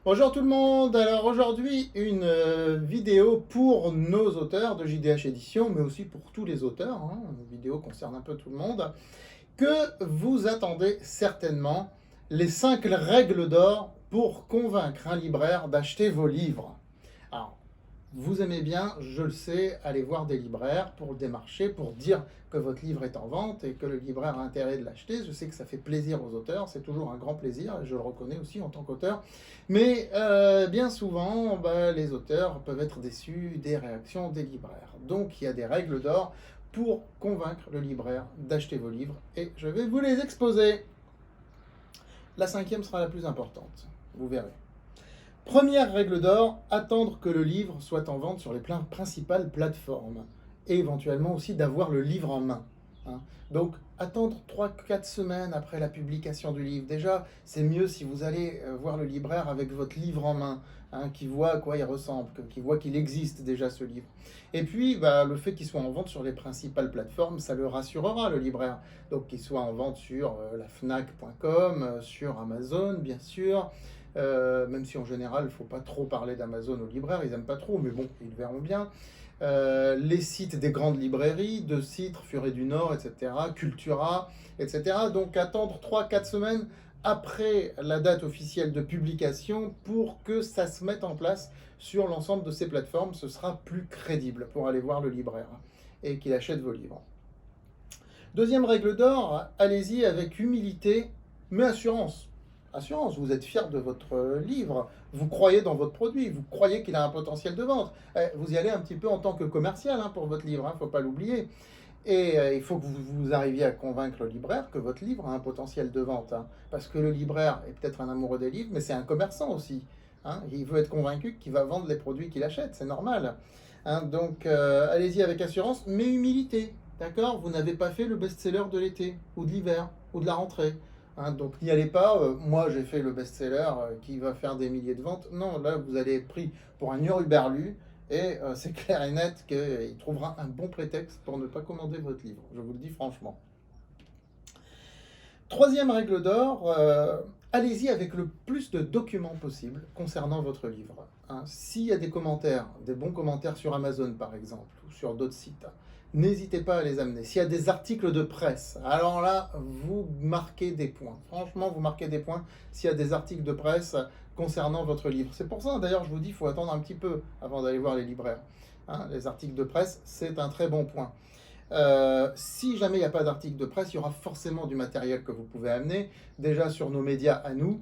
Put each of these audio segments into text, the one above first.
Bonjour tout le monde, alors aujourd'hui une vidéo pour nos auteurs de JDH Édition, mais aussi pour tous les auteurs, une vidéo concerne un peu tout le monde, que vous attendez certainement les 5 règles d'or pour convaincre un libraire d'acheter vos livres. Alors, vous aimez bien, je le sais, aller voir des libraires pour le démarcher, pour dire que votre livre est en vente et que le libraire a intérêt de l'acheter. Je sais que ça fait plaisir aux auteurs, c'est toujours un grand plaisir, et je le reconnais aussi en tant qu'auteur. Mais bien souvent, les auteurs peuvent être déçus des réactions des libraires. Donc il y a des règles d'or pour convaincre le libraire d'acheter vos livres, et je vais vous les exposer. La 5e sera la plus importante, vous verrez. Première règle d'or, attendre que le livre soit en vente sur les principales plateformes et éventuellement aussi d'avoir le livre en main. Donc, attendre 3-4 semaines après la publication du livre. Déjà, c'est mieux si vous allez voir le libraire avec votre livre en main, qui voit à quoi il ressemble, qui voit qu'il existe déjà ce livre. Et puis, le fait qu'il soit en vente sur les principales plateformes, ça le rassurera, le libraire. Donc, qu'il soit en vente sur la Fnac.com, sur Amazon, bien sûr. Même si en général, il ne faut pas trop parler d'Amazon aux libraires, ils n'aiment pas trop, mais bon, ils verront bien. Les sites des grandes librairies, de Citre, Furet du Nord, etc., Cultura, etc. Donc attendre 3-4 semaines après la date officielle de publication pour que ça se mette en place sur l'ensemble de ces plateformes. Ce sera plus crédible pour aller voir le libraire et qu'il achète vos livres. Deuxième règle d'or, allez-y avec humilité mais assurance. Assurance, vous êtes fier de votre livre, vous croyez dans votre produit, vous croyez qu'il a un potentiel de vente. Vous y allez un petit peu en tant que commercial pour votre livre, il ne faut pas l'oublier. Et il faut que vous arriviez à convaincre le libraire que votre livre a un potentiel de vente. Parce que le libraire est peut-être un amoureux des livres, mais c'est un commerçant aussi. Il veut être convaincu qu'il va vendre les produits qu'il achète, c'est normal. Donc allez-y avec assurance, mais humilité. D'accord? Vous n'avez pas fait le best-seller de l'été, ou de l'hiver, ou de la rentrée. Donc n'y allez pas, moi j'ai fait le best-seller qui va faire des milliers de ventes. Non, là vous allez être pris pour un hurluberlu et c'est clair et net qu'il trouvera un bon prétexte pour ne pas commander votre livre. Je vous le dis franchement. Troisième règle d'or, allez-y avec le plus de documents possible concernant votre livre. S'il y a des commentaires, des bons commentaires sur Amazon par exemple, ou sur d'autres sites, n'hésitez pas à les amener. S'il y a des articles de presse, alors là, vous marquez des points. Franchement, vous marquez des points s'il y a des articles de presse concernant votre livre. C'est pour ça, d'ailleurs, je vous dis, il faut attendre un petit peu avant d'aller voir les libraires. Les articles de presse, c'est un très bon point. Si jamais il n'y a pas d'article de presse, il y aura forcément du matériel que vous pouvez amener. Déjà sur nos médias à nous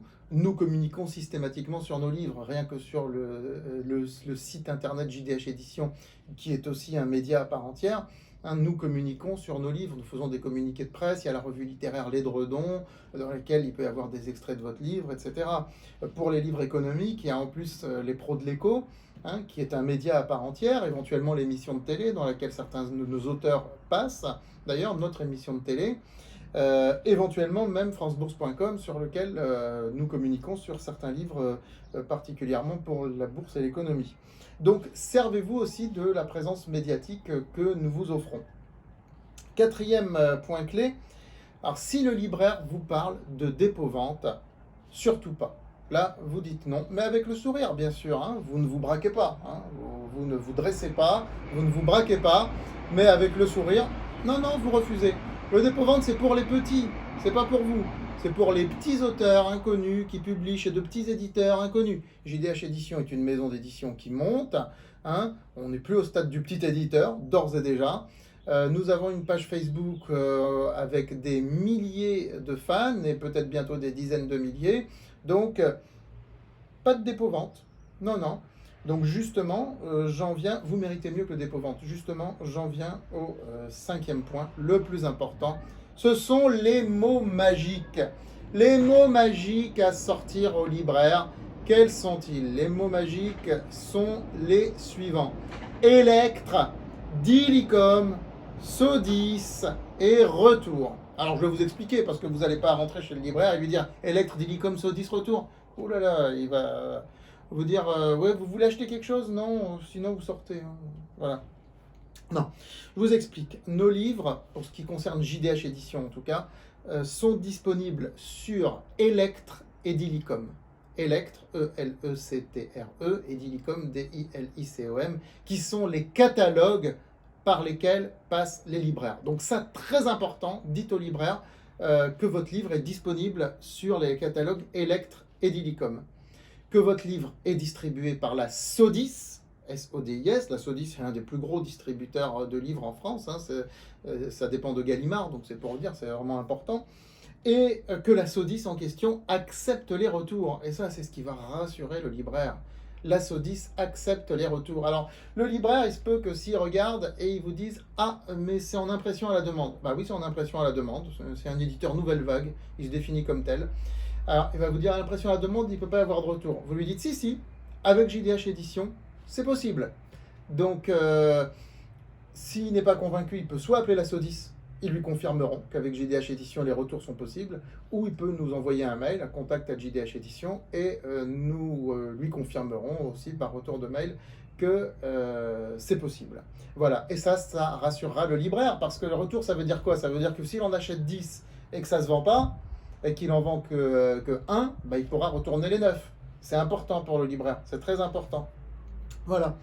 communiquons systématiquement sur nos livres, rien que sur le site internet JDH Édition, qui est aussi un média à part entière. Nous communiquons sur nos livres, nous faisons des communiqués de presse, il y a la revue littéraire L'Édredon, dans laquelle il peut y avoir des extraits de votre livre, etc. Pour les livres économiques, il y a en plus les pros de l'écho, qui est un média à part entière, éventuellement l'émission de télé dans laquelle certains de nos auteurs passent, d'ailleurs notre émission de télé, éventuellement même francebourse.com sur lequel nous communiquons sur certains livres, particulièrement pour la bourse et l'économie. Donc servez-vous aussi de la présence médiatique que nous vous offrons. Quatrième point clé, alors si le libraire vous parle de dépôt-vente, surtout pas. Là, vous dites non, mais avec le sourire, bien sûr. Vous ne vous braquez pas, vous ne vous dressez pas, vous ne vous braquez pas, mais avec le sourire, non, non, vous refusez. Le dépôt-vente, c'est pour les petits, c'est pas pour vous. C'est pour les petits auteurs inconnus qui publient chez de petits éditeurs inconnus. JDH Édition est une maison d'édition qui monte. On n'est plus au stade du petit éditeur, d'ores et déjà. Nous avons une page Facebook avec des milliers de fans et peut-être bientôt des dizaines de milliers. Donc, pas de dépôt-vente. Non, non. Donc justement, j'en viens, vous méritez mieux que le dépôt-vente. Justement, j'en viens au 5e point, le plus important. Ce sont les mots magiques. Les mots magiques à sortir au libraire. Quels sont-ils? Les mots magiques sont les suivants. Electre, Dilicom, Sodis et retour. Alors je vais vous expliquer parce que vous n'allez pas rentrer chez le libraire et lui dire Electre, Dilicom, Sodis, retour. Oh là là, il va vous dire ouais, vous voulez acheter quelque chose? Non, sinon vous sortez. Voilà. Non, je vous explique. Nos livres, pour ce qui concerne JDH Édition en tout cas, sont disponibles sur Electre et Dilicom. Electre, E-L-E-C-T-R-E, et Dilicom, D-I-L-I-C-O-M, qui sont les catalogues par lesquels passent les libraires. Donc ça, très important, dites aux libraires que votre livre est disponible sur les catalogues Electre et Dilicom, que votre livre est distribué par la Sodis, S-O-D-I-S. La Sodis est un des plus gros distributeurs de livres en France, hein, ça dépend de Gallimard, donc c'est pour le dire, c'est vraiment important. Et que la Sodis en question accepte les retours. Et ça, c'est ce qui va rassurer le libraire. La Sodis accepte les retours. Alors, le libraire, il se peut que s'il regarde et il vous dise « Ah, mais c'est en impression à la demande ». Bah oui, c'est en impression à la demande. C'est un éditeur nouvelle vague. Il se définit comme tel. Alors, il va vous dire à l'impression à la demande, il ne peut pas y avoir de retour. Vous lui dites « Si, avec JDH Édition, c'est possible ». Donc, s'il n'est pas convaincu, il peut soit appeler la Sodis, ils lui confirmeront qu'avec JDH Édition, les retours sont possibles, ou il peut nous envoyer un mail à contact@JDH Édition et nous lui confirmerons aussi par retour de mail que c'est possible. Voilà, et ça rassurera le libraire, parce que le retour, ça veut dire quoi? Ça veut dire que s'il en achète 10 et que ça ne se vend pas, et qu'il en vend que 1, bah, il pourra retourner les 9. C'est important pour le libraire, c'est très important. Voilà.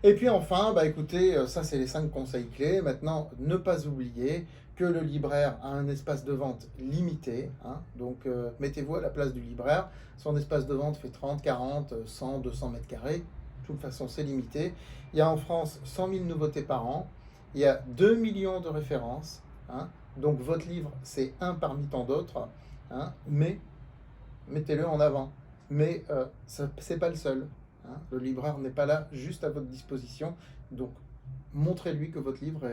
Et puis enfin, bah écoutez, ça c'est les 5 conseils clés. Maintenant, ne pas oublier que le libraire a un espace de vente limité, hein. Donc mettez-vous à la place du libraire. Son espace de vente fait 30, 40, 100, 200 mètres carrés. De toute façon, c'est limité. Il y a en France 100 000 nouveautés par an. Il y a 2 millions de références, hein. Donc votre livre, c'est un parmi tant d'autres, hein. Mais mettez-le en avant. Mais c'est pas le seul. Hein, le libraire n'est pas là juste à votre disposition. Donc, montrez-lui que votre livre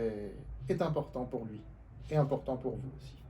est important pour lui et important pour vous aussi.